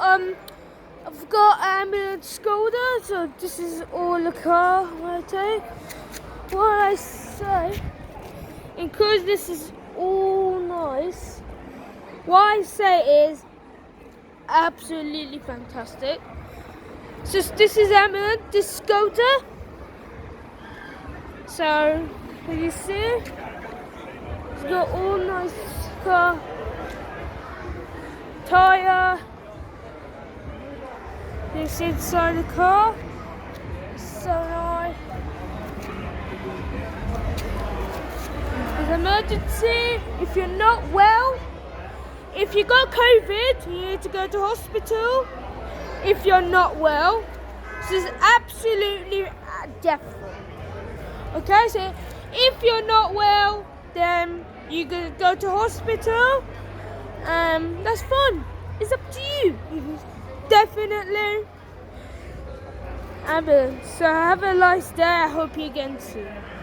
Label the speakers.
Speaker 1: I've got ambulance Skoda, so this is all the car I take. What I say, because this is all nice, what I say is absolutely fantastic. So this is ambulance, this Skoda. So can you see? It's got all nice car tire. This inside the car, so nice. There's emergency. If you're not well, if you got COVID, you need to go to hospital. If you're not well, this is absolutely definite. Okay, so if you're not well, then you can go to hospital. That's fun. It's up to you. Definitely. So have a nice day. I hope you get soon.